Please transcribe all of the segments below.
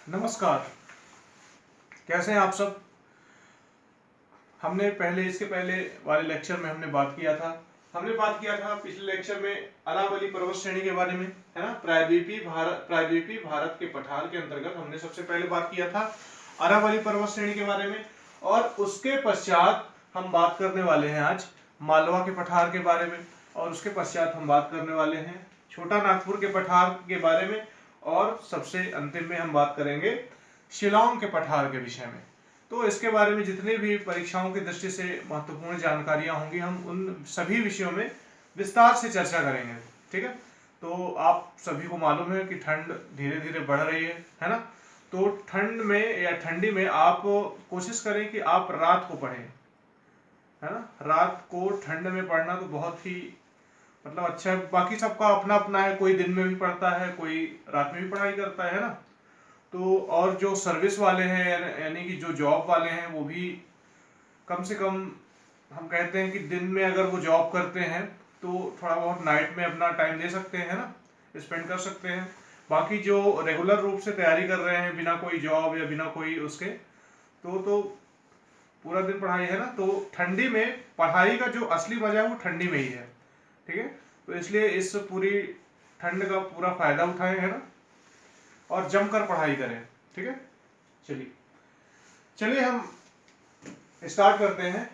नमस्कार। कैसे हैं आप सब। इसके पहले वाले लेक्चर में हमने बात किया था पिछले लेक्चर में अरावली पर्वत श्रेणी के बारे में, है ना। प्रायद्वीपीय भारत के पठार के अंतर्गत हमने सबसे पहले बात किया था अरावली पर्वत श्रेणी के बारे में, और उसके पश्चात हम बात करने वाले हैं आज मालवा के पठार के बारे में, और उसके पश्चात हम बात करने वाले हैं छोटा नागपुर के पठार के बारे में, और सबसे अंतिम में हम बात करेंगे शिलांग के पठार के विषय में। तो इसके बारे में जितने भी परीक्षाओं की दृष्टि से महत्वपूर्ण जानकारियां होंगी, हम उन सभी विषयों में विस्तार से चर्चा करेंगे। ठीक है। तो आप सभी को मालूम है कि ठंड धीरे धीरे बढ़ रही है ना। तो ठंड में या ठंडी में आप कोशिश करें कि आप रात को पढ़ें, है ना। रात को ठंड में पढ़ना तो बहुत ही अच्छा है। बाकी सबका अपना अपना है, कोई दिन में भी पढ़ता है, कोई रात में भी पढ़ाई करता है ना। तो और जो सर्विस वाले हैं यानी कि जो जॉब वाले हैं, वो भी कम से कम हम कहते हैं कि दिन में अगर वो जॉब करते हैं तो थोड़ा बहुत नाइट में अपना टाइम दे सकते हैं ना, स्पेंड कर सकते हैं। बाकी जो रेगुलर रूप से तैयारी कर रहे हैं बिना कोई जॉब या बिना कोई उसके, तो पूरा दिन पढ़ाई है ना। तो ठंडी में पढ़ाई का जो असली मजा है वो ठंडी में ही है। ठीक है। तो इसलिए इस पूरी ठंड का पूरा फायदा उठाएं, है ना, और जमकर पढ़ाई करें। ठीक है। चलिए हम स्टार्ट करते हैं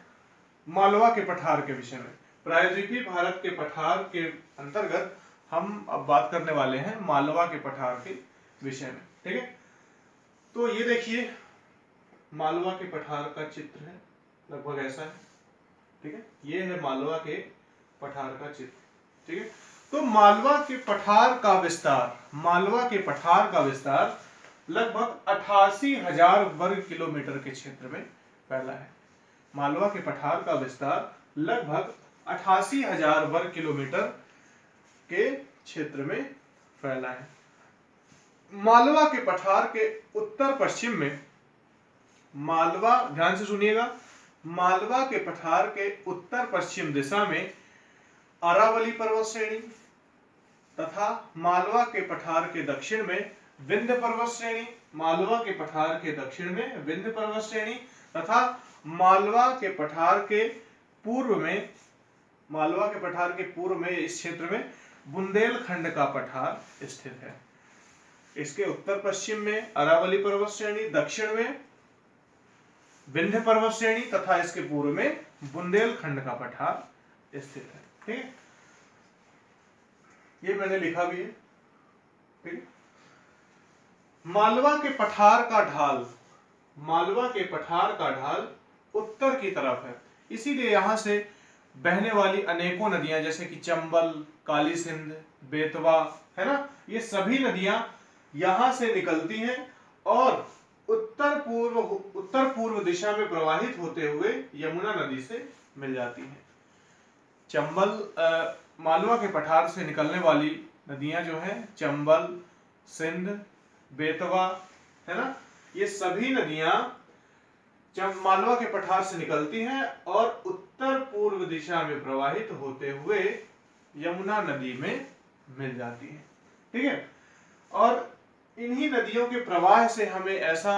मालवा के पठार के विषय में। प्रायद्वीपीय भारत के पठार के अंतर्गत हम अब बात करने वाले हैं मालवा के पठार के विषय में। ठीक है। तो ये देखिए मालवा के पठार का चित्र है, लगभग ऐसा है। ठीक है। ये है मालवा के पठार का चित्र। ठीक है। तो मालवा के पठार का विस्तार लगभग 88,000 वर्ग किलोमीटर के क्षेत्र में फैला है। मालवा के पठार का विस्तार लगभग 88,000 वर्ग किलोमीटर के क्षेत्र में फैला है। मालवा के पठार के उत्तर पश्चिम में ध्यान से सुनिएगा, मालवा के पठार के उत्तर पश्चिम दिशा में अरावली पर्वत श्रेणी तथा मालवा के पठार के दक्षिण में विंध्य पर्वत श्रेणी, मालवा के पठार के दक्षिण में विंध्य पर्वत श्रेणी तथा मालवा के पठार के पूर्व में इस क्षेत्र में बुंदेलखंड का पठार स्थित है। इसके उत्तर पश्चिम में अरावली पर्वत श्रेणी, दक्षिण में विंध्य पर्वत श्रेणी तथा इसके पूर्व में बुंदेलखंड का पठार स्थित है। ठीक है। ये मैंने लिखा भी है। ठीक है। मालवा के पठार का ढाल उत्तर की तरफ है, इसीलिए यहां से बहने वाली अनेकों नदियां जैसे कि चंबल, काली सिंध, बेतवा, है ना, ये सभी नदियां यहां से निकलती हैं और उत्तर पूर्व दिशा में प्रवाहित होते हुए यमुना नदी से मिल जाती हैं। मालवा के पठार से निकलने वाली नदियां जो हैं चंबल, सिंध, बेतवा, है ना, ये सभी नदियां मालवा के पठार से निकलती हैं और उत्तर पूर्व दिशा में प्रवाहित होते हुए यमुना नदी में मिल जाती हैं। ठीक है। और इन्हीं नदियों के प्रवाह से हमें ऐसा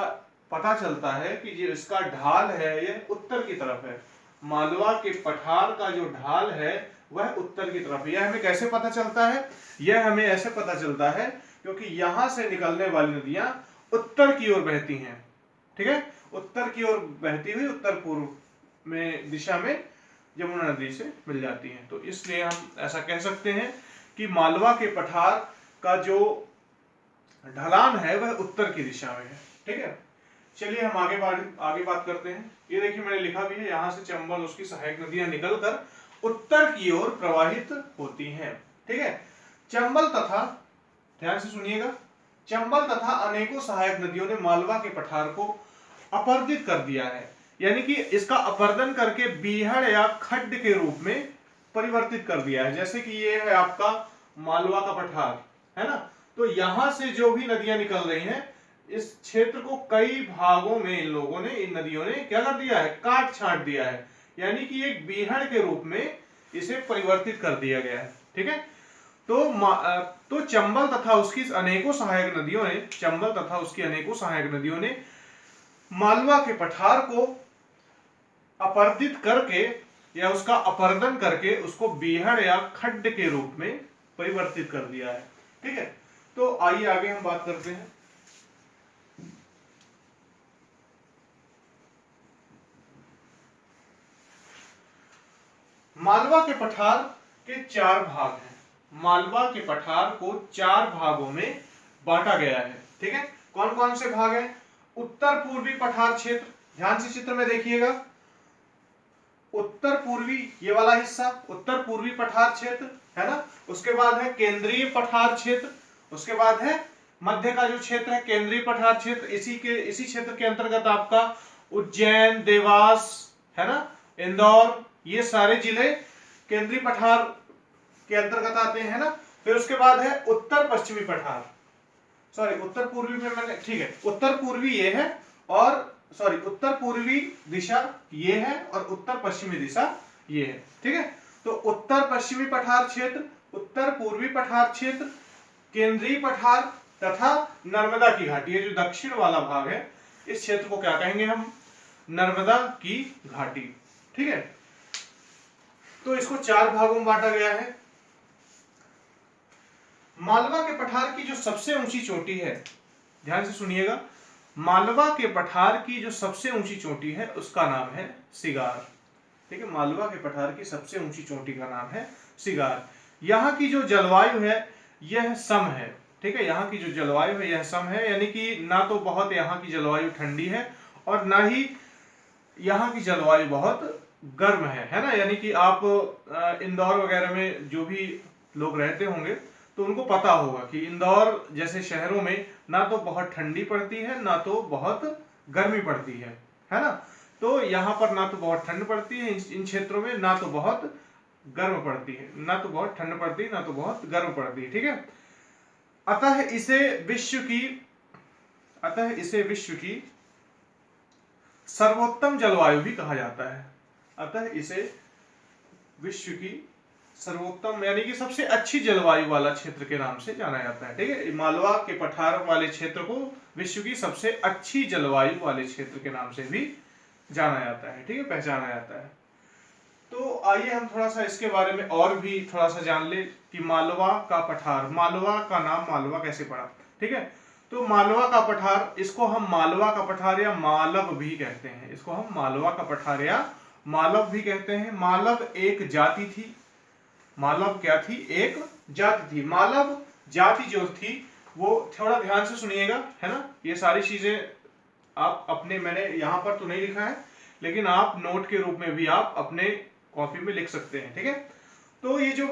पता चलता है कि जो इसका ढाल है यह उत्तर की तरफ है। मालवा के पठार का जो ढाल है वह उत्तर की तरफ है। यह हमें कैसे पता चलता है? यह हमें ऐसे पता चलता है क्योंकि यहां से निकलने वाली नदियां उत्तर की ओर बहती हैं। ठीक है। उत्तर की ओर बहती हुई उत्तर पूर्व में दिशा में यमुना नदी से मिल जाती हैं। तो इसलिए हम ऐसा कह सकते हैं कि मालवा के पठार का जो ढलान है वह उत्तर की दिशा में है। ठीक है। चलिए हम आगे बात करते हैं। ये देखिए मैंने लिखा भी है, यहां से चंबल उसकी सहायक नदियां निकलकर उत्तर की ओर प्रवाहित होती हैं। ठीक है। चंबल तथा, ध्यान से सुनिएगा, चंबल तथा अनेकों सहायक नदियों ने मालवा के पठार को अपर्दित कर दिया है, यानी कि इसका अपर्दन करके बीहड़ या खड्ड के रूप में परिवर्तित कर दिया है। जैसे कि ये है आपका मालवा का पठार, है ना। तो यहां से जो भी नदियां निकल रही हैं, इस क्षेत्र को कई भागों में इन नदियों ने क्या कर दिया है? काट छांट दिया है, यानी कि एक बीहड़ के रूप में इसे परिवर्तित कर दिया गया है। ठीक है। तो चंबल तथा उसकी अनेकों सहायक नदियों ने मालवा के पठार को अपरदित करके या उसका अपरदन करके उसको बीहड़ या खड्ड के रूप में परिवर्तित कर दिया है। ठीक है, तो आइए आगे हम बात करते हैं। मालवा के पठार के 4 भाग हैं। मालवा के पठार को 4 भागों में बांटा गया है। ठीक है, कौन कौन से भाग हैं? उत्तर पूर्वी पठार क्षेत्र, ध्यान से चित्र में देखिएगा। उत्तर पूर्वी ये वाला हिस्सा उत्तर पूर्वी पठार क्षेत्र है ना। उसके बाद है केंद्रीय पठार क्षेत्र, उसके बाद है मध्य का जो क्षेत्र है केंद्रीय पठार क्षेत्र। इसी क्षेत्र के अंतर्गत आपका उज्जैन, देवास है ना, इंदौर, ये सारे जिले केंद्रीय पठार के अंतर्गत आते हैं ना। फिर उसके बाद है उत्तर पश्चिमी पठार, सॉरी उत्तर पूर्वी में मैंने, ठीक है, उत्तर पूर्वी ये है और सॉरी उत्तर पूर्वी दिशा ये है और उत्तर पश्चिमी दिशा ये है। ठीक है, तो उत्तर पश्चिमी पठार क्षेत्र, उत्तर पूर्वी पठार क्षेत्र, केंद्रीय पठार तथा नर्मदा की घाटी, ये जो दक्षिण वाला भाग है इस क्षेत्र को क्या कहेंगे हम? नर्मदा की घाटी। ठीक है, तो इसको 4 भागों में बांटा गया है। मालवा के पठार की जो सबसे ऊंची चोटी है, ध्यान से सुनिएगा, मालवा के पठार की जो सबसे ऊंची चोटी है उसका नाम है सिगार। ठीक है, मालवा के पठार की सबसे ऊंची चोटी का नाम है सिगार। यहाँ की जो जलवायु है यह सम है। ठीक है, यहाँ की जो जलवायु है यह सम है, यानी कि ना तो बहुत यहाँ की जलवायु ठंडी है और ना ही यहाँ की जलवायु बहुत गर्म है ना। यानी कि आप इंदौर वगैरह में जो भी लोग रहते होंगे तो उनको पता होगा कि इंदौर जैसे शहरों में ना तो बहुत ठंडी पड़ती है ना तो बहुत गर्मी पड़ती है ना। तो यहाँ पर ना तो बहुत ठंड पड़ती है इन क्षेत्रों में, ना तो बहुत गर्म पड़ती है, ना तो बहुत ठंड पड़ती है ना तो बहुत गर्म पड़ती है। ठीक है, अतः इसे विश्व की सर्वोत्तम जलवायु भी कहा जाता है। अतः इसे विश्व की सर्वोत्तम यानी कि सबसे अच्छी जलवायु वाला क्षेत्र के नाम से जाना जाता है। ठीक है, मालवा के पठार वाले क्षेत्र को विश्व की सबसे अच्छी जलवायु वाले क्षेत्र के नाम से भी जाना जाता है। ठीक है, पहचाना जाता है। तो आइए हम थोड़ा सा इसके बारे में और भी थोड़ा सा जान ले कि मालवा का पठार, मालवा का नाम मालवा कैसे पड़ा। ठीक है, तो मालवा का पठार, इसको हम मालवा का पठार या मालव भी कहते हैं। इसको हम मालवा का पठार या मालव भी कहते हैं। मालव एक जाति थी। मालव क्या थी? एक जाति थी। मालव जाति जो थी वो, थोड़ा ध्यान से सुनिएगा है ना, ये सारी चीजें आप अपने, मैंने यहां पर तो नहीं लिखा है लेकिन आप नोट के रूप में भी आप अपने कॉपी में लिख सकते हैं। ठीक है, तो ये जो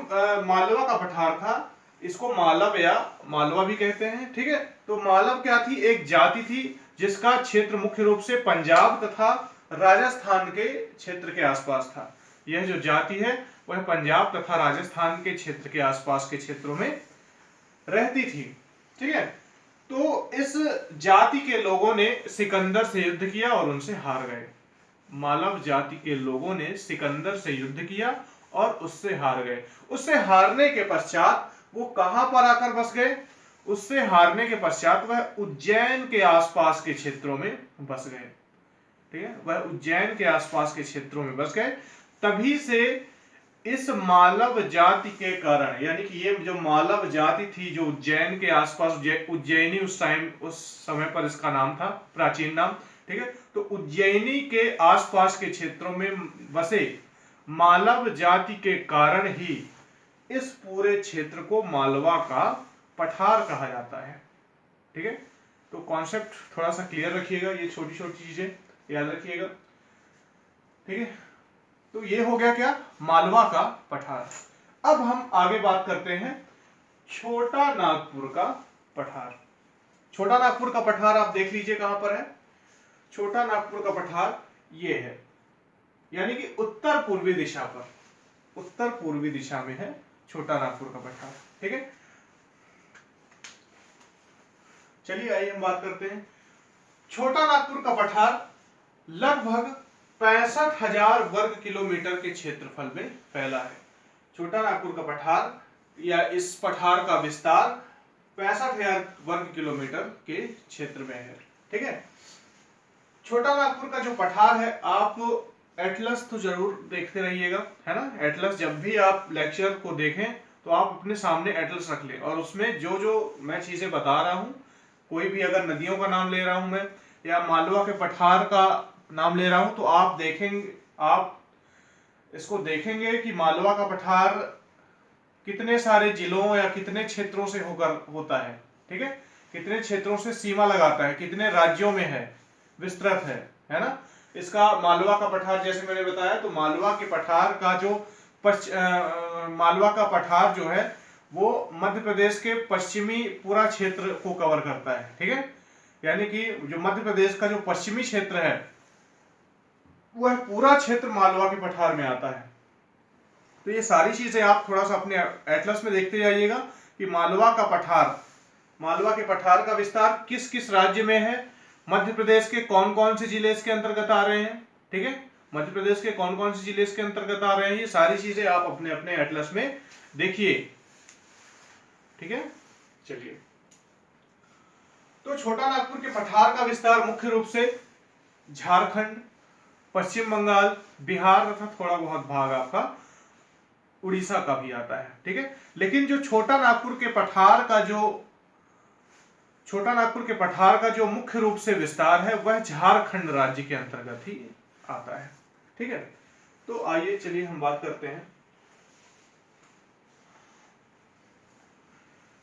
मालवा का पठार था इसको मालव या मालवा भी कहते हैं। ठीक है, तो मालव क्या थी? एक जाति थी जिसका क्षेत्र मुख्य रूप से पंजाब तथा राजस्थान के क्षेत्र के आसपास था। यह जो जाति है वह पंजाब तथा राजस्थान के क्षेत्र के आसपास के क्षेत्रों में रहती थी। ठीक है, तो इस जाति के लोगों ने सिकंदर से युद्ध किया और उनसे हार गए। मालव जाति के लोगों ने सिकंदर से युद्ध किया और उससे हार गए। उससे हारने के पश्चात वो कहां पर आकर बस गए? उससे हारने के पश्चात वह उज्जैन के आसपास के क्षेत्रों में बस गए। ठीक है, वह उज्जैन के आसपास के क्षेत्रों में बस गए। तभी से इस मालव जाति के कारण, यानी कि ये जो मालव जाति थी जो उज्जैन के आसपास, उज्जैनी उस समय पर इसका नाम था, प्राचीन नाम। ठीक है, तो उज्जैनी के आसपास के क्षेत्रों में बसे मालव जाति के कारण ही इस पूरे क्षेत्र को मालवा का पठार कहा जाता है। ठीक है, तो कॉन्सेप्ट थोड़ा सा क्लियर रखिएगा, ये छोटी छोटी चीजें याद रखिएगा। ठीक है, तो ये हो गया क्या? मालवा का पठार। अब हम आगे बात करते हैं छोटा नागपुर का पठार। छोटा नागपुर का पठार आप देख लीजिए कहां पर है। छोटा नागपुर का पठार ये है, यानी कि उत्तर पूर्वी दिशा पर, उत्तर पूर्वी दिशा में है छोटा नागपुर का पठार। ठीक है, चलिए आइए हम बात करते हैं। छोटा नागपुर का पठार लगभग 65,000 वर्ग किलोमीटर के क्षेत्रफल में फैला है। छोटा नागपुर का पठार या इस पठार का विस्तार 65,000 वर्ग किलोमीटर के क्षेत्र में है। ठीक है। छोटा नागपुर का जो पठार है, आप एटलस तो जरूर देखते रहिएगा, है ना। एटलस जब भी आप लेक्चर को देखें तो आप अपने सामने एटलस रख लें, और उसमें जो जो मैं चीजें बता रहा हूं, कोई भी अगर नदियों का नाम ले रहा हूं मैं, या मालवा के पठार का नाम ले रहा हूं, तो आप देखेंगे, आप इसको देखेंगे कि मालवा का पठार कितने सारे जिलों या कितने क्षेत्रों से होकर होता है। ठीक है, कितने क्षेत्रों से सीमा लगाता है, कितने राज्यों में है, विस्तृत है ना। इसका मालवा का पठार जैसे मैंने बताया, तो मालवा के पठार का जो मालवा का पठार जो है वो मध्य प्रदेश के पश्चिमी पूरा क्षेत्र को कवर करता है। ठीक है, यानी कि जो मध्य प्रदेश का जो पश्चिमी क्षेत्र है वह पूरा क्षेत्र मालवा के पठार में आता है। तो ये सारी चीजें आप थोड़ा सा अपने एटलस में देखते जाइएगा कि मालवा के पठार का विस्तार किस किस राज्य में है, मध्य प्रदेश के कौन कौन से जिले इसके अंतर्गत आ रहे हैं। ठीक है, मध्य प्रदेश के कौन कौन से जिले इसके अंतर्गत आ रहे हैं, ये सारी चीजें आप अपने अपने एटलस में देखिए। ठीक है, चलिए। तो छोटा नागपुर के पठार का विस्तार मुख्य रूप से झारखंड, पश्चिम बंगाल, बिहार तथा थोड़ा बहुत भाग आपका उड़ीसा का भी आता है। ठीक है, लेकिन जो छोटा नागपुर के पठार का जो मुख्य रूप से विस्तार है वह झारखंड राज्य के अंतर्गत ही आता है। ठीक है, तो आइए चलिए हम बात करते हैं।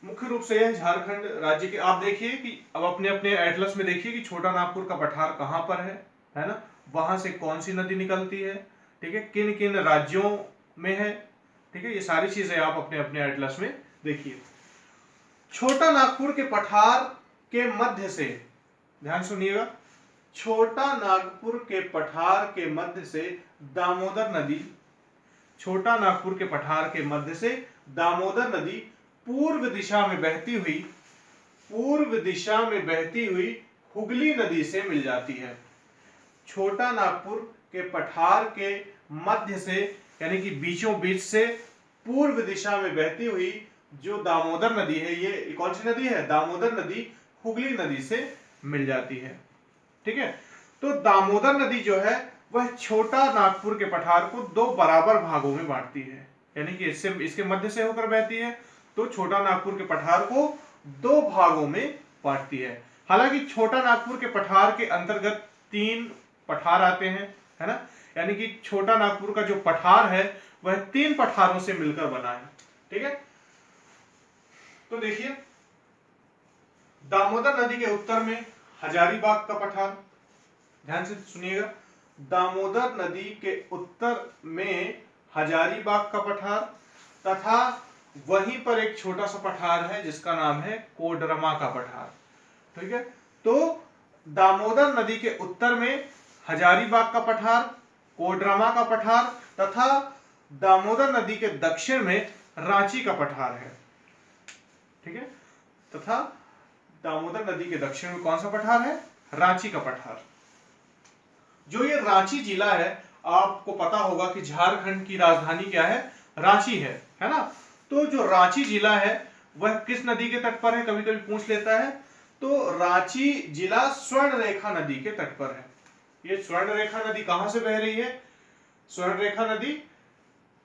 मुख्य रूप से यह झारखंड राज्य के, आप देखिए कि अब अपने अपने एटलस में देखिए कि छोटा नागपुर का पठार कहां पर है ना, वहां से कौन सी नदी निकलती है, ठीक है, किन किन राज्यों में है। ठीक है, ये सारी चीजें आप अपने अपने एटलस में देखिए। छोटा नागपुर के पठार के मध्य से, ध्यान सुनिएगा, छोटा नागपुर के पठार के मध्य से दामोदर नदी, छोटा नागपुर के पठार के मध्य से दामोदर नदी पूर्व दिशा में बहती हुई हुगली नदी से मिल जाती है। छोटा नागपुर के पठार के मध्य से, यानी कि बीचों बीच से पूर्व दिशा में बहती हुई जो दामोदर नदी है, ये कौन सी नदी है, दामोदर नदी हुगली नदी से मिल जाती है। ठीक है, तो दामोदर नदी जो है वह छोटा नागपुर के पठार को दो बराबर भागों में बांटती है, यानी कि इसके मध्य से होकर बहती है, तो छोटा नागपुर के पठार को दो भागों में बांटती है। हालांकि छोटा नागपुर के पठार के अंतर्गत 3 पठार आते हैं, है ना, यानी कि छोटा नागपुर का जो पठार है वह 3 पठारों से मिलकर बना है। ठीक है, तो देखिए, दामोदर नदी के उत्तर में हजारीबाग का पठार, ध्यान से सुनिएगा, दामोदर नदी के उत्तर में हजारीबाग का पठार, तथा वहीं पर एक छोटा सा पठार है जिसका नाम है कोडरमा का पठार। ठीक है, तो दामोदर नदी के उत्तर में हजारीबाग का पठार, कोडरमा का पठार, तथा दामोदर नदी के दक्षिण में रांची का पठार है। ठीक है, तथा दामोदर नदी के दक्षिण में कौन सा पठार है, रांची का पठार। जो ये रांची जिला है, आपको पता होगा कि झारखंड की राजधानी क्या है, रांची है ना। तो जो रांची जिला है वह किस नदी के तट पर है, कभी कभी पूछ लेता है, तो रांची जिला स्वर्ण रेखा नदी के तट पर है। ये स्वर्ण रेखा नदी कहां से बह रही है, स्वर्ण रेखा नदी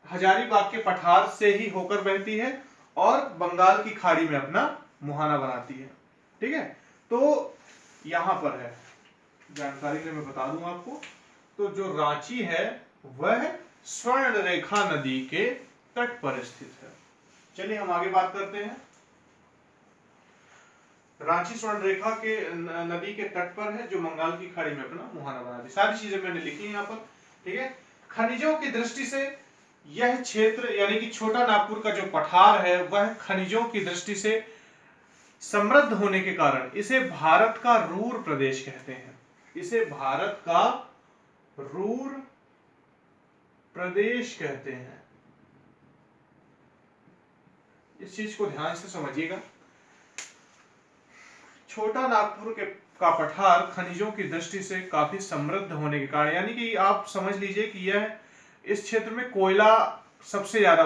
हजारीबाग के पठार से ही होकर बहती है और बंगाल की खाड़ी में अपना मुहाना बनाती है। ठीक है, तो यहां पर है, जानकारी के लिए मैं बता दूं आपको, तो जो रांची है वह स्वर्ण रेखा नदी के तट पर स्थित है। चलिए हम आगे बात करते हैं। रांची स्वर्ण रेखा के नदी के तट पर है, जो बंगाल की खाड़ी में अपना मुहाना बनाती है। सारी चीजें मैंने लिखी यहाँ पर। ठीक है, खनिजों की दृष्टि से यह क्षेत्र, यानी कि छोटा नागपुर का जो पठार है वह खनिजों की दृष्टि से समृद्ध होने के कारण इसे भारत का रूर प्रदेश कहते हैं। इसे भारत का रूर प्रदेश कहते हैं। इस चीज को ध्यान से समझिएगा। छोटा नागपुर का पठार खनिजों की दृष्टि से काफी समृद्ध होने के कारण, यानी कि आप समझ लीजिए कि यह इस क्षेत्र में कोयला सबसे ज्यादा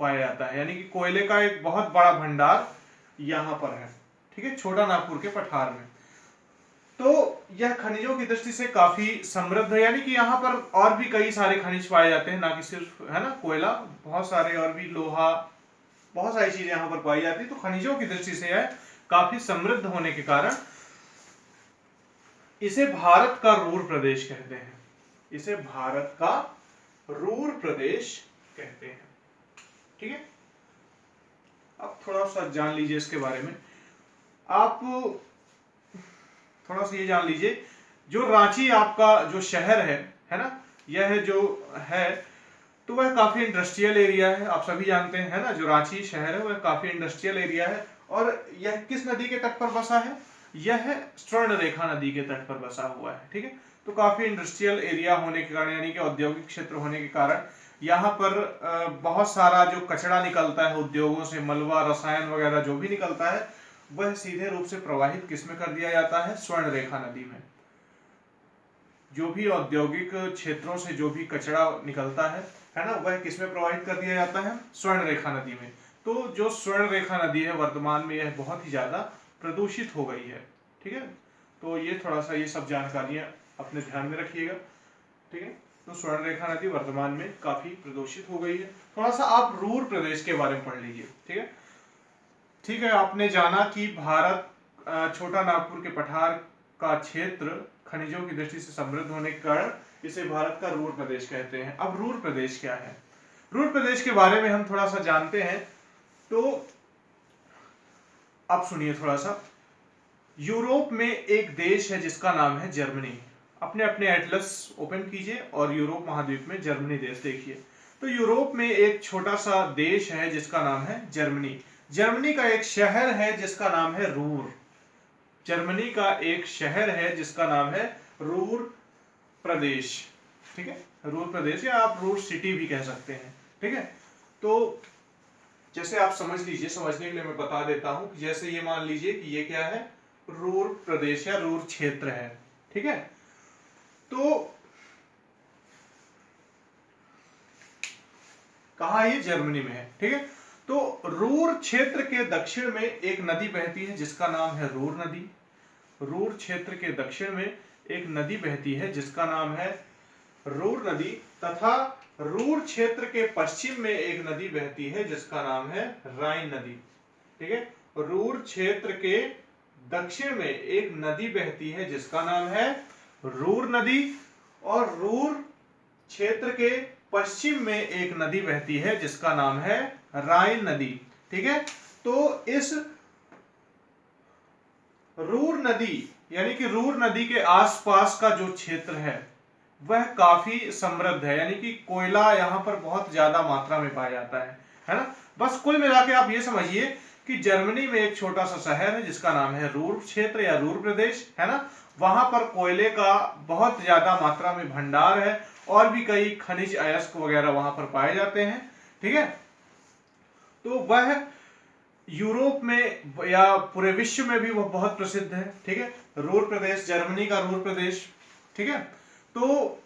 पाया जाता है, यानी कि कोयले का एक बहुत बड़ा भंडार यहाँ पर है, ठीक है, छोटा नागपुर के पठार में। तो यह खनिजों की दृष्टि से काफी समृद्ध है, यानी कि यहाँ पर और भी कई सारे खनिज पाए जाते हैं, ना कि सिर्फ, है ना, कोयला, बहुत सारे और भी, लोहा, बहुत सारी चीजें यहाँ पर पाई जाती है। तो खनिजों की दृष्टि से यह काफी समृद्ध होने के कारण इसे भारत का रूर प्रदेश कहते हैं। इसे भारत का रूर प्रदेश कहते हैं, ठीक है। अब थोड़ा सा जान लीजिए इसके बारे में। आप थोड़ा सा ये जान लीजिए, जो रांची आपका जो शहर है ना, यह जो है तो वह काफी इंडस्ट्रियल एरिया है, आप सभी जानते हैं, है ना। जो रांची शहर है वह काफी इंडस्ट्रियल एरिया है, और यह किस नदी के तट पर बसा है? यह स्वर्ण रेखा नदी के तट पर बसा हुआ है, ठीक है। तो काफी इंडस्ट्रियल एरिया होने के कारण, यानी कि औद्योगिक क्षेत्र होने के कारण, यहाँ पर बहुत सारा जो कचरा निकलता है उद्योगों से, मलबा, रसायन वगैरह जो भी निकलता है, वह सीधे रूप से प्रवाहित किसमें कर दिया जाता है? स्वर्ण रेखा नदी में। जो भी औद्योगिक क्षेत्रों से जो भी कचरा निकलता है ना, वह किसमें प्रवाहित कर दिया जाता है? स्वर्ण रेखा नदी में। तो जो स्वर्ण रेखा नदी है वर्तमान में यह बहुत ही ज्यादा प्रदूषित हो गई है, ठीक है। तो ये थोड़ा सा, ये सब जानकारियां अपने ध्यान में रखिएगा, ठीक है। तो स्वर्ण रेखा नदी वर्तमान में काफी प्रदूषित हो गई है। थोड़ा सा आप रूर प्रदेश के बारे में पढ़ लीजिए, ठीक है। ठीक है, आपने जाना कि भारत छोटा नागपुर के पठार का क्षेत्र खनिजों की दृष्टि से समृद्ध होने के कारण इसे भारत का रूर प्रदेश कहते हैं। अब रूर प्रदेश क्या है? रूर प्रदेश के बारे में हम थोड़ा सा जानते हैं। तो अब सुनिए थोड़ा सा। यूरोप में एक देश है जिसका नाम है जर्मनी। अपने अपने एटलस ओपन कीजिए और यूरोप महाद्वीप में जर्मनी देश देखिए। तो यूरोप में एक छोटा सा देश है जिसका नाम है जर्मनी। जर्मनी का एक शहर है जिसका नाम है रूर। जर्मनी का एक शहर है जिसका नाम है रूर प्रदेश, ठीक है। रूर प्रदेश, या आप रूर सिटी भी कह सकते हैं, ठीक है। तो जैसे आप समझ लीजिए, समझने के लिए मैं बता देता हूं, जैसे ये मान लीजिए कि ये क्या है? रूर प्रदेश या रूर क्षेत्र है, ठीक है। तो कहा ये जर्मनी में है, ठीक है। तो रूर क्षेत्र के दक्षिण में एक नदी बहती है जिसका नाम है रूर नदी। रूर क्षेत्र के दक्षिण में एक नदी बहती है जिसका नाम है रूर नदी, तथा रूर क्षेत्र के पश्चिम में एक नदी बहती है जिसका नाम है राइन नदी, ठीक है। रूर क्षेत्र के दक्षिण में एक नदी बहती है जिसका नाम है रूर नदी, और रूर क्षेत्र के पश्चिम में एक नदी बहती है जिसका नाम है राइन नदी, ठीक है। तो इस रूर नदी, यानी कि रूर नदी के आसपास का जो क्षेत्र है वह काफी समृद्ध है, यानी कि कोयला यहाँ पर बहुत ज्यादा मात्रा में पाया जाता है ना। बस कुल मिला के आप ये समझिए कि जर्मनी में एक छोटा सा शहर है जिसका नाम है रूर क्षेत्र या रूर प्रदेश, है ना। वहां पर कोयले का बहुत ज्यादा मात्रा में भंडार है, और भी कई खनिज अयस्क वगैरह वहां पर पाए जाते हैं, ठीक है। तो वह यूरोप में या पूरे विश्व में भी वह बहुत प्रसिद्ध है, ठीक है। रूर प्रदेश, जर्मनी का रूर प्रदेश, ठीक है। तो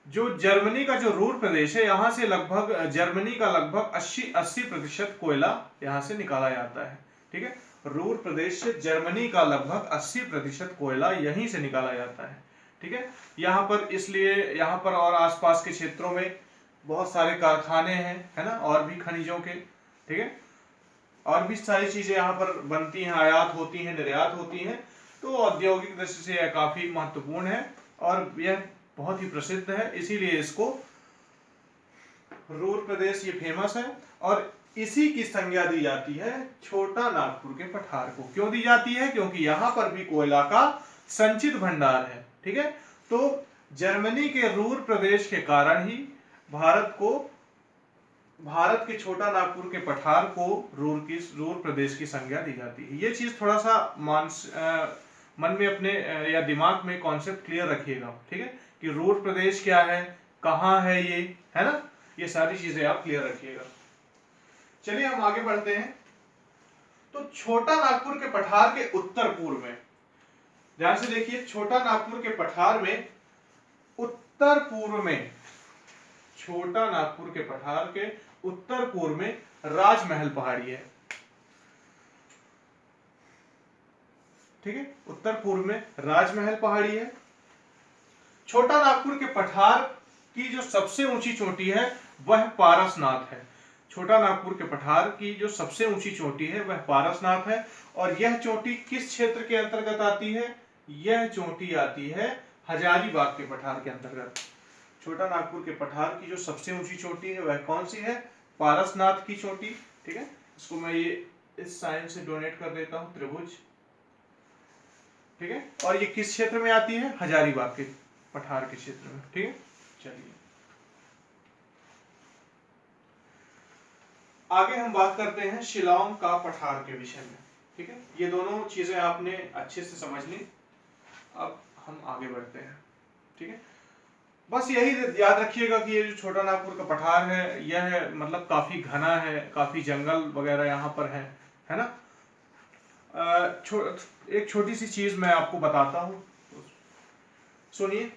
जो जर्मनी का जो रूर प्रदेश है, यहां से लगभग जर्मनी का लगभग 80% कोयला यहां से निकाला जाता है, ठीक है। रूर प्रदेश से जर्मनी का लगभग 80% कोयला यहीं से निकाला जाता है, ठीक है। यहाँ पर इसलिए यहाँ पर और आसपास के क्षेत्रों में बहुत सारे कारखाने हैं, है ना, और भी खनिजों के, ठीक है। और भी सारी चीजें यहाँ पर बनती हैं, आयात होती हैं, निर्यात होती हैं। तो औद्योगिक दृष्टि से यह काफी महत्वपूर्ण है और यह बहुत ही प्रसिद्ध है, इसीलिए इसको रूर प्रदेश ये फेमस है। और इसी की संज्ञा दी जाती है छोटा नागपुर के पठार को। क्यों दी जाती है? क्योंकि यहाँ पर भी कोयला का संचित भंडार है, ठीक है। तो जर्मनी के रूर प्रदेश के कारण ही भारत के छोटा नागपुर के पठार को रूर प्रदेश की संज्ञा दी जाती है। ये चीज थोड़ा सा मन में अपने या दिमाग में कॉन्सेप्ट क्लियर रखिएगा, ठीक है, कि रूर प्रदेश क्या है, कहाँ है ये, है ना। ये सारी चीजें आप क्लियर रखिएगा। चलिए हम आगे बढ़ते हैं। तो छोटा नागपुर के पठार के उत्तर पूर्व में, ध्यान से देखिए, छोटा नागपुर के पठार में उत्तर पूर्व में, छोटा नागपुर के पठार के उत्तर पूर्व में राजमहल पहाड़ी है। ठीक है, उत्तर पूर्व में राजमहल पहाड़ी है। छोटा नागपुर के पठार की जो सबसे ऊंची चोटी है वह पारसनाथ है। छोटा नागपुर के पठार की जो सबसे ऊंची चोटी है वह पारसनाथ है। और यह चोटी किस क्षेत्र के अंतर्गत आती है? यह चोटी आती है हजारीबाग के पठार के अंतर्गत। छोटा नागपुर के पठार की जो सबसे ऊंची चोटी है वह कौन सी है? पारसनाथ की चोटी। ठीक है, इसको मैं ये इस साइन से डोनेट कर देता हूं, त्रिभुज। ठीक है, और ये किस क्षेत्र में आती है? हजारीबाग के पठार के क्षेत्र में। ठीक है, चलिए आगे हम बात करते हैं शिलांग का पठार के विषय में। ठीक है, ये दोनों चीजें आपने अच्छे से समझ ली। अब हम आगे बढ़ते हैं। ठीक है, बस यही याद रखिएगा कि ये जो छोटा नागपुर का पठार है यह मतलब काफी घना है, काफी जंगल वगैरह यहाँ पर है ना। एक छोटी सी चीज मैं आपको बताता हूं, सुनिए।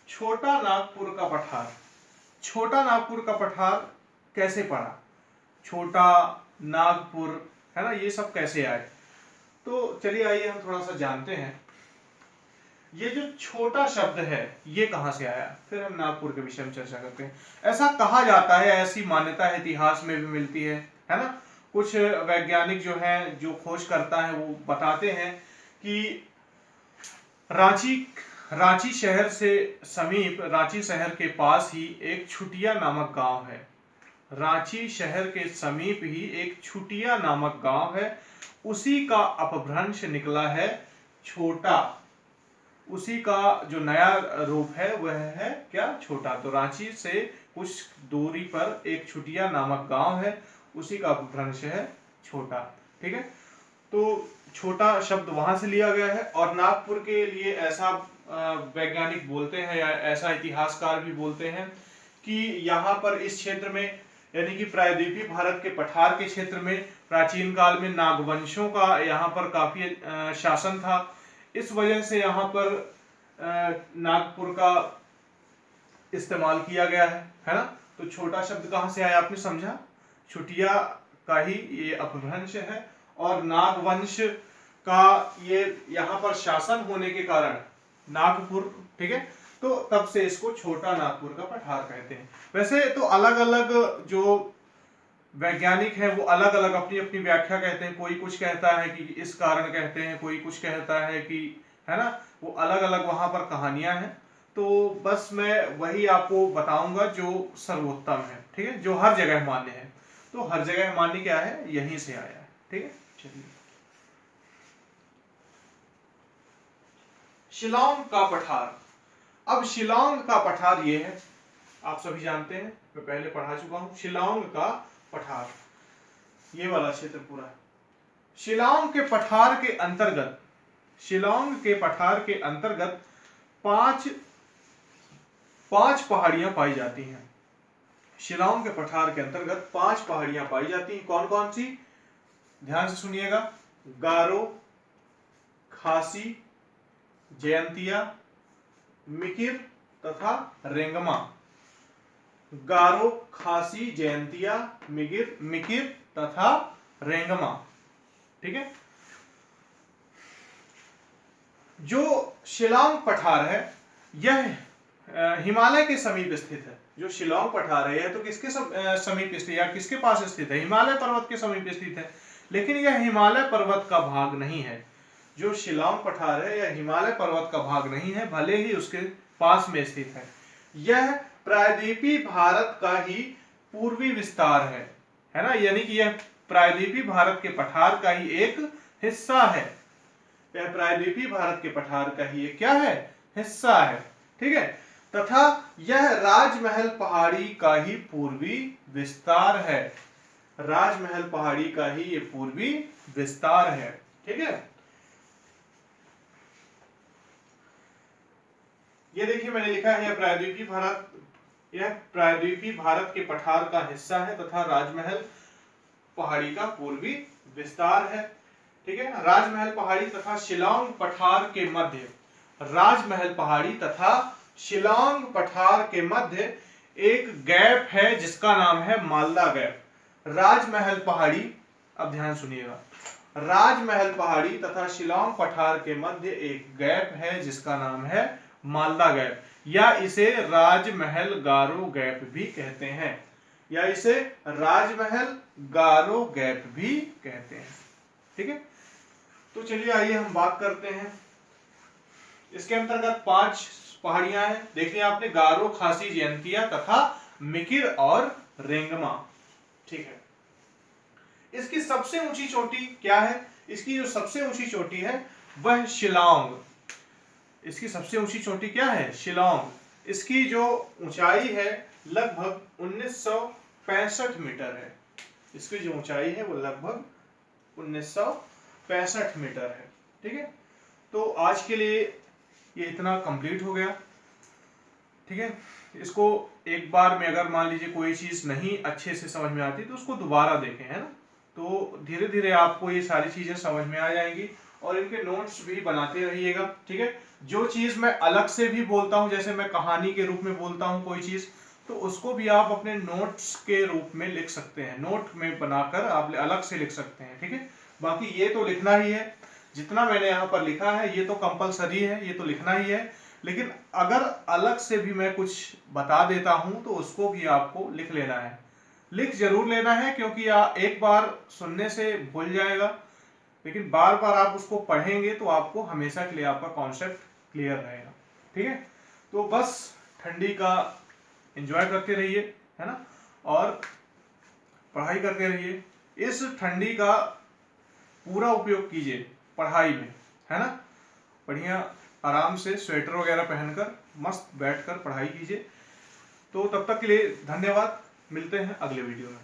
छोटा नागपुर का पठार, छोटा नागपुर का पठार कैसे पड़ा? छोटा नागपुर, है ना, ये सब कैसे आए? तो चलिए आइए हम थोड़ा सा जानते हैं। ये जो छोटा शब्द है ये कहां से आया, फिर हम नागपुर के विषय में चर्चा करते हैं। ऐसा कहा जाता है, ऐसी मान्यता है, इतिहास में भी मिलती है ना। कुछ वैज्ञानिक जो है, जो खोज करता है, वो बताते हैं कि रांची शहर से समीप, रांची शहर के पास ही एक छुटिया नामक गांव है। रांची शहर के समीप ही एक छुटिया नामक गांव है, उसी का अपभ्रंश निकला है छोटा। उसी का जो नया रूप है वह है क्या? छोटा। तो रांची से कुछ दूरी पर एक छुटिया नामक गांव है, उसी का अपभ्रंश है छोटा। ठीक है, तो छोटा शब्द वहां से लिया गया है। और नागपुर के लिए ऐसा वैज्ञानिक बोलते हैं या ऐसा इतिहासकार भी बोलते हैं कि यहाँ पर इस क्षेत्र में, यानी कि प्रायद्वीपीय भारत के पठार के क्षेत्र में प्राचीन काल में नागवंशों का यहाँ पर काफी शासन था। इस वजह से यहाँ पर नागपुर का इस्तेमाल किया गया है ना। तो छोटा शब्द कहां से आया आपने समझा? छुटिया का ही ये अपभ्रंश है। और नागवंश का ये यहाँ पर शासन होने के कारण नागपुर, ठीक है, तो तब से इसको छोटा नागपुर का पठार कहते हैं। वैसे तो अलग अलग जो वैज्ञानिक हैं वो अलग अलग अपनी अपनी व्याख्या कहते हैं। कोई कुछ कहता है कि इस कारण कहते हैं, कोई कुछ कहता है कि, है ना, वो अलग अलग वहां पर कहानियां हैं। तो बस मैं वही आपको बताऊंगा जो सर्वोत्तम है। ठीक है, जो हर जगह मान्य है। तो हर जगह मान्य क्या है? यहीं से आया है। ठीक है, चलिए शिलांग का पठार। अब शिलांग का पठार ये है, आप सभी जानते हैं, मैं पहले पढ़ा चुका हूं। शिलांग का पठार ये वाला क्षेत्र पूरा है। शिलांग के पठार के अंतर्गत, शिलांग के पठार के अंतर्गत पांच पहाड़ियां पाई जाती हैं। शिलांग के पठार के अंतर्गत 5 पहाड़ियां पाई जाती हैं। कौन कौन सी? ध्यान से सुनिएगा। गारो, खासी, जयंतिया, मिकिर तथा रेंगमा। गारो, खासी, जयंतिया, मिकिर तथा रेंगमा। ठीक है, जो शिलांग पठार है यह हिमालय के समीप स्थित है। जो शिलांग पठार है यह तो किसके समीप स्थित है या किसके पास स्थित है? हिमालय पर्वत के समीप स्थित है। लेकिन यह हिमालय पर्वत का भाग नहीं है। जो शिलांग पठार है यह हिमालय पर्वत का भाग नहीं है, भले ही उसके पास में स्थित है। यह प्रायद्वीपीय भारत का ही पूर्वी विस्तार है ना, यानी कि यह प्रायद्वीपीय भारत के पठार का ही एक हिस्सा है। यह प्रायद्वीपीय भारत के पठार का ही एक क्या है? हिस्सा है। ठीक है, तथा यह राजमहल पहाड़ी का ही पूर्वी विस्तार है। राजमहल पहाड़ी का ही ये पूर्वी विस्तार है। ठीक है, ये देखिए मैंने लिखा है, यह प्रायद्वीपीय भारत के पठार का हिस्सा है तथा राजमहल पहाड़ी का पूर्वी विस्तार है। ठीक है। राजमहल पहाड़ी तथा शिलांग पठार के मध्य, राजमहल पहाड़ी तथा शिलांग पठार के मध्य एक गैप है जिसका नाम है मालदा गैप। राजमहल पहाड़ी, अब ध्यान सुनिएगा, राजमहल पहाड़ी तथा शिलांग पठार के मध्य एक गैप है जिसका नाम है मालदा गैप, या इसे राजमहल गारो गैप भी कहते हैं, या इसे राजमहल गारो गैप भी कहते हैं। ठीक है, तो चलिए आइए हम बात करते हैं। इसके अंतर्गत 5 पहाड़ियां हैं, देखिए आपने, गारो, खासी, जयंतिया तथा मिकिर और रेंगमा। ठीक है, इसकी सबसे ऊंची चोटी क्या है? इसकी जो सबसे ऊंची चोटी है वह शिलांग। इसकी सबसे ऊंची चोटी क्या है? शिलांग। इसकी जो ऊंचाई है लगभग 1965 मीटर है। इसकी जो ऊंचाई है वो लगभग 1965 मीटर है। ठीक है, तो आज के लिए ये इतना कंप्लीट हो गया। ठीक है, इसको एक बार में अगर मान लीजिए कोई चीज नहीं अच्छे से समझ में आती तो उसको दोबारा देखें, है ना, तो धीरे धीरे आपको ये सारी चीजें समझ में आ जाएंगी और इनके नोट्स भी बनाते रहिएगा। ठीक है, जो चीज मैं अलग से भी बोलता हूँ, जैसे मैं कहानी के रूप में बोलता हूँ कोई चीज, तो उसको भी आप अपने नोट्स के रूप में लिख सकते हैं, नोट में बनाकर आप अलग से लिख सकते हैं। ठीक है, बाकी ये तो लिखना ही है, जितना मैंने यहाँ पर लिखा है ये तो कंपलसरी है, ये तो लिखना ही है, लेकिन अगर अलग से भी मैं कुछ बता देता हूं तो उसको भी आपको लिख लेना है, लिख जरूर लेना है, क्योंकि एक बार सुनने से भूल जाएगा, लेकिन बार बार आप उसको पढ़ेंगे तो आपको हमेशा के लिए आपका कॉन्सेप्ट क्लियर रहेगा। ठीक है, तो बस ठंडी का एंजॉय करते रहिए, है ना, और पढ़ाई करते रहिए। इस ठंडी का पूरा उपयोग कीजिए पढ़ाई में, है ना, बढ़िया आराम से स्वेटर वगैरह पहनकर मस्त बैठकर पढ़ाई कीजिए। तो तब तक के लिए धन्यवाद, मिलते हैं अगले वीडियो में।